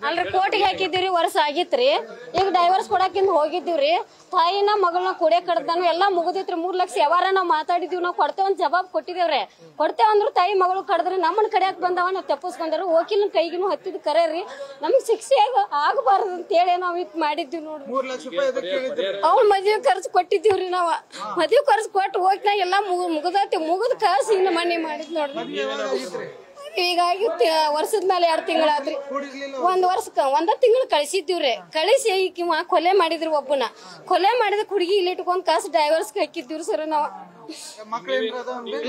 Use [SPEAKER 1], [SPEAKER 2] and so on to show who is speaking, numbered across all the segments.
[SPEAKER 1] ಅಲ್ರಿ ಕೋರ್ಟಿಗೆ ಹಾಕಿದ್ದೀವ್ರಿ ವರ್ಷ ಆಗಿತ್ರಿ ಈಗ ಡೈವರ್ಸ್ ಕೊಡಾಕಿಂದ ಹೋಗಿದ್ದೀವ್ರಿ ತಾಯಿನ ಮಗಳನ್ನ ಕುಡಿಯ ಕಡ್ದಾನು ಎಲ್ಲಾ ಮುಗಿದಿತ್ರಿ 3 ಲಕ್ಷ ಯಾವಾರ ನಾವ್ ಮಾತಾಡಿದೀವಿ ನಾವ್ ಕೊಡ್ತೇವ್ ಅಂತ ಜವಾಬ್ ಕೊಟ್ಟಿದೇವ್ರಿ ಕೊಡ್ತೇವ್ ಅಂದ್ರು ತಾಯಿ ಮಗಳು ಕಡದ್ರಿ ನಮ್ಮನ್ನ ಕಡಿಯಾಕ್ ಬಂದವ ನಾವ್ ತಪ್ಪಿಸ್ಕೊಂಡ್ರು ವಕೀಲನ ಕೈಗಿನೂ ಹತ್ತಿದ್ ಕರೇರಿ ನಮಗ್ ಶಿಕ್ಷೆ ಆಗಬಾರ್ದು ಅಂತ ಹೇಳಿ ನಾವ್ ಇದ್ ಮಾಡಿದ್ವಿ ನೋಡ್ರಿ ಅವ್ನ ಮದ್ವೆ ಖರ್ಚು ಕೊಟ್ಟಿದ್ದೀವ್ರಿ ನಾವ್ ಮದ್ವೆ ಖರ್ಚು ಕೊಟ್ಟು ಹೋಗ್ನ ಎಲ್ಲಾ ಮುಗದ ಕಾಸು ಇನ್ನ ಮನೆ ಮಾಡಿದ್ ನೋಡ್ರಿ ಹೀಗಾಗಿ ವರ್ಷದ ಮೇಲೆ 2 ತಿಂಗಳಾದ್ರಿ ಒಂದ ತಿಂಗಳು ಕಳಿಸಿದ್ದೀವ್ರಿ ಕಳಿಸಿ ಈಕಿವ ಕೊಲೆ ಮಾಡಿದ್ರಿ ಒಬ್ಬನ ಕೊಲೆ ಮಾಡಿದ ಹುಡುಗಿ ಇಲ್ಲಿ ಇಟ್ಕೊಂಡ್ ಕಾಸು ಡೈವರ್ಸ್ ಹಾಕಿದ್ದೀವ್ರಿ ಸರ್ ನಾವ್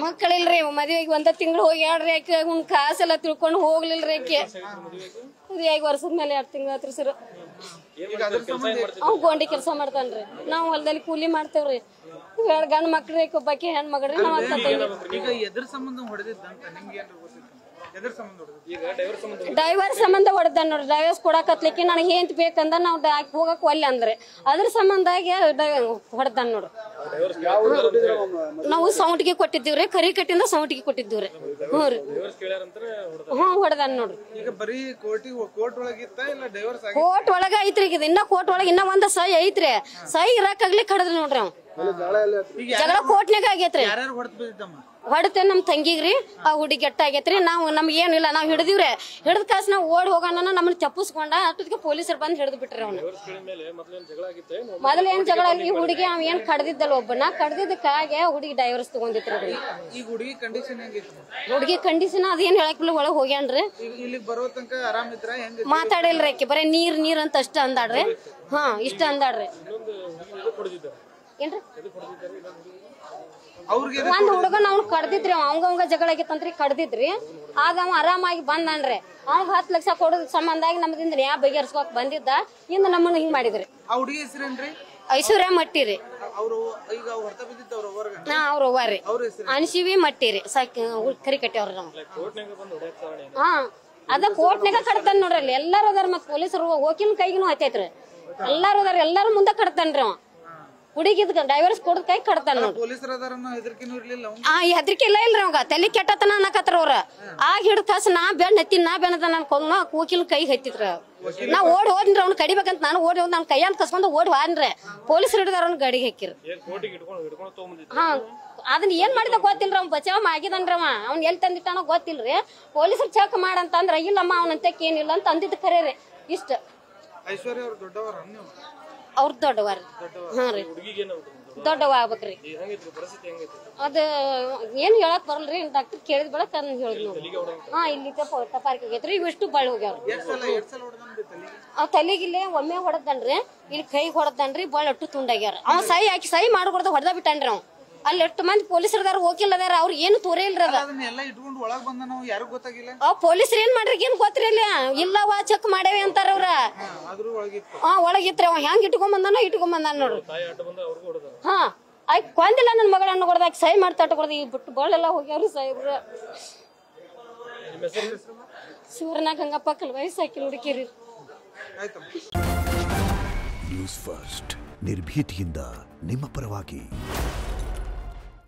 [SPEAKER 1] ಮಕ್ಕಳಿಲ್ರಿ ಮದ್ವೆಗೆ 1 ತಿಂಗಳು ಹೋಗಿ ಹೇಳ್ರಿ ಆಕೆ ಕಾಸೆಲ್ಲ ತಿಳ್ಕೊಂಡು ಹೋಗ್ಲಿಲ್ರಿ ಆಕೆ ಮದ್ವೆಯಾಗಿ ವರ್ಷದ ಮೇಲೆ 2 ತಿಂಗಳಾತ್ರಿ ಸರ್ ಅವ್ ಗೋಂಡಿ ಕೆಲಸ ಮಾಡ್ತಾನ್ರಿ ನಾವ್ ಹೊಲದಲ್ಲಿ ಕೂಲಿ ಮಾಡ್ತೇವ್ರಿ 2 ಗಂಡ ಮಕ್ಳ್ರಿ ಒಬ್ಬಾಕಿ ಹೆಣ್ ಮಗಳ್ರಿ ನಾವ್ ಡೈವರ್ಸ್ ಸಂಬಂಧ ಹೊಡೆದ ನೋಡ್ರಿ ಡೈವರ್ಸ್ ಕೊಡಾಕತ್ಲಿಕ್ಕೆ ನನಗೆ ಏನ್ ಬೇಕಂದ ನಾವ್ ಹೋಗಕ್ ಒಲ್ಲೆ ಅಂದ್ರೆ ಅದ್ರ ಸಂಬಂಧಾಗಿ ಹೊಡೆದ ನೋಡ್ರಿ ನಾವು ಸೌಂಟಿಗೆ ಕೊಟ್ಟಿದ್ದೀವ್ರಿ ಕರಿ ಕಟ್ಟಿಂದ ಸೌಂಟಿಗೆ ಕೊಟ್ಟಿದ್ದೀವ್ರಿ ಹೊಡೆದ ನೋಡ್ರಿ ಕೋರ್ಟ್ ಒಳಗ ಐತ್ರಿ ಇನ್ನ ಕೋರ್ಟ್ ಒಳಗ ಇನ್ನ ಒಂದ ಸಹಿ ಐತ್ರಿ ಸಹಿ ಇರಾಕಾಗ್ಲಿ ಕಡದ್ರಿ ನೋಡ್ರಿ ಅವ್ ಜಗಳ ಕೋರ್ಟ್ನಾಗ ಆಗೇತ್ರಿ ಹೊಡತೆ ನಮ್ ತಂಗಿಗ್ರಿ ಆ ಹುಡುಗಿ ಗೆಟ್ಟ ಆಗೇತ್ರಿ ನಾವು ನಮ್ಗೆ ಏನಿಲ್ಲ ನಾವ್ ಹಿಡಿದಿವ್ರಿ ಹಿಡಿದ ಕಾಸು ನಾವ್ ಓಡ್ ಹೋಗೋಣ ನಮ್ಮನ್ನ ತಪ್ಪಿಸ್ಕೊಂಡ ಅಷ್ಟೊತ್ತಿಗೆ ಪೊಲೀಸರು ಬಂದ್ ಹಿಡಿದು ಬಿಟ್ರಿ ಅವ್ನ ಮೊದಲ ಏನ್ ಜಗಳ ಈ ಹುಡುಗಿ ಅವ್ ಏನ್ ಕಡ್ದಿದ್ದಲ್ಲ ಒಬ್ಬನ ಕಡ್ದಿದ್ದಕ್ಕಾಗೆ ಹುಡುಗಿ ಡೈವರ್ಸ್ ತಗೊಂಡಿತ್ರಿ ಹುಡುಗಿ ಕಂಡೀಷನ್ ಅದೇನ್ ಹೇಳಕ್ಬಿಲ್ಲ ಒಳಗ್ ಹೋಗ್ಯಾನ್ರಿ ಮಾತಾಡಿಲ್ರಿ ಆಕಿ ಬರೀ ನೀರ್ ಅಂತ ಅಷ್ಟ ಅಂದಾಡ್ರಿ ಇಷ್ಟ ಅಂದಾಡ್ರಿ ಏನ್ರಿ ಒಂದ್ ಹುಡುಗನ ಅವ್ನ ಕಡ್ದಿದ್ರಿ ಅವಂಗ ಜಗಳ ಆಗಿತ್ತಂತ್ರಿ ಕಡ್ದಿದ್ರಿ ಆಗ ಅವ ಆರಾಮಾಗಿ ಬಂದನ್ರಿ ಅವ್ನ 10 ಲಕ್ಷ ಕೊಡೋದ್ ಸಂಬಂಧಾಗಿ ನಮ್ದಿಂದ ನ್ಯಾಯ ಬಗೆಹರಿಸ್ಕೋಕ್ ಬಂದಿದ್ದ ಇಂದ ನಮ್ಮನ್ನ ಹಿಂಗ್ ಮಾಡಿದ್ರಿ ಐಶ್ವರ್ಯ ಮಟ್ಟಿರಿ ಅವ್ರ ಅವ್ವಾರಿ ಅನ್ಸಿವಿ ಮಟ್ಟಿರಿ ಕರಿ ಕಟ್ಟಿವ್ರ ನಾವ್ ಅದ ಕೋರ್ಟ್ನಾಗ ಕಡ್ತಾನ ನೋಡ್ರಿ ಅಲ್ಲಿ ಎಲ್ಲಾರು ಅದಾರ ಮತ್ ಪೊಲೀಸರು ವಕೀಲ್ ಕೈಗಿನೂ ಹತ್ತೈತ್ರಿ ಎಲ್ಲಾರು ಅದಾರ ಎಲ್ಲಾರು ಮುಂದೆ ಕಡ್ತಾನ್ರಿ ಅವ ಹುಡುಗಿದ್ ಡೈವರ್ಸ್ ಕೊಡದ್ ಕೈ ಕಡ್ತಾನ ಹೆದರಿಕೆ ಇಲ್ಲ ಇಲ್ರಿ ಅವಾಗ ತಲೆ ಕೆಟ್ಟತನ ಅನ್ನಕತ್ರ ಅವ್ರ ಆಗ ಹಿಡ್ದ ಕಾಸು ನಾ ಬೆಣ್ಣದ ಅನ್ಕೊಂಡ್ ವಕೀಲ್ ಕೈ ಹತ್ತಿದ್ರ ನಾ ಓಡ್ ಹೋದ್ರಿ ಅವ್ನ ಕಡಿಬೇಕಂತ ನಾನು ಓಡಿ ಹೋದ್ ನನ್ ಕೈಯನ್ ಕಸ್ಕೊಂಡ್ ಓಡಿ ಹೋದ್ರಿ ಪೊಲೀಸರು ಹಿಡಿದಾರ ಅವ್ನ ಗಾಡಿಗೆ ಹಾಕಿರ ಅದನ್ನ ಏನ್ ಮಾಡಿದ ಗೊತ್ತಿಲ್ರಿ ಅವ್ನ ಬಚಾವ್ ಆಗಿದನ್ರಿ ಅವ್ನ ಎಲ್ಲಿ ತಂದಿಟ್ಟಾನೋ ಗೊತ್ತಿಲ್ರಿ ಪೊಲೀಸರು ಚೆಕ್ ಮಾಡಂತಂದ್ರ ಇಲ್ಲಮ್ಮ ಅವನಂತಕ್ ಏನಿಲ್ಲ ಅಂತ ಅಂದಿದ್ ಕರೇರಿ ಇಷ್ಟ ಅವ್ರ ದೊಡ್ಡವಾರ ದೊಡ್ಡವ ಆಗ್ಬೇಕ್ರಿ ಅದ ಏನ್ ಹೇಳಕ್ ಬರಲ್ರಿ ಡಾಕ್ಟರ್ ಕೇಳಿದ್ ಬಳಕ ಹೇಳಿದ್ ಇಲ್ಲಿ ಟಪಾರ್ಕ್ ಆಗೈತ್ರಿ ಇವಿಷ್ಟು ಬಳ್ಳಿ ಹೋಗ್ಯಾವ್ರಿ ತಲೆಗಿಲ್ಲೇ ಒಮ್ಮೆ ಹೊಡೆದನ್ರಿ ಇಲ್ಲಿ ಕೈ ಹೊಡೆದನ್ರಿ ಬಾಳ ಅಟ್ಟು ತುಂಡಾಗ್ಯಾರ ಅವ್ ಸಹಿ ಹಾಕಿ ಸಹಿ ಮಾಡ್ಕೊಡ್ದ ಹೊಡೆದ ಬಿಟ್ಟನ್ರಿ ಅವ್ ಅಲ್ಲಿ ಎಷ್ಟು ಮಂದಿ ಪೊಲೀಸರು ಅದಾರ ವಕೀಲ್ ಅದಾರ ಅವ್ರ ಏನು ತೋರೇ ಇಲ್ರಿ ಪೊಲೀಸರು ಏನ್ ಮಾಡ್ರಿ ಏನ್ ಗೊತ್ತಿರಿ ಇಲ್ಲವ ಚೆಕ್ ಮಾಡೇವಿ ಅಂತಾರ ಅವ್ರ ಒಳಗಿತ್ರಿ ಅವ ಹೆಂಗ್ ಇಟ್ಕೊಂಡ್ ಬಂದಾನ ನೋಡ್ರಿ ಆಯ್ತು ಕೊಂದಿಲ್ಲ ನನ್ ಮಗಳನ್ನ ಕೊಡ್ದ ಸಹಿ ಮಾಡ್ತಾ ಕೊಡ್ದ ಈ ಬಿಟ್ಟು ಬಾಳೆಲ್ಲ ಹೋಗ್ಯಾವ್ರಿ ಸಾಹೇಬ್ರ ಶಿವರನಾಗ ಹಂಗಪ್ಪ ವಯಸ್ಸು ಹಾಕಿ ಹುಡುಕಿರಿ
[SPEAKER 2] ನ್ಯೂಸ್ ಫಸ್ಟ್ ನಿರ್ಭೀತಿಯಿಂದ ನಿಮ್ಮ ಪರವಾಗಿ.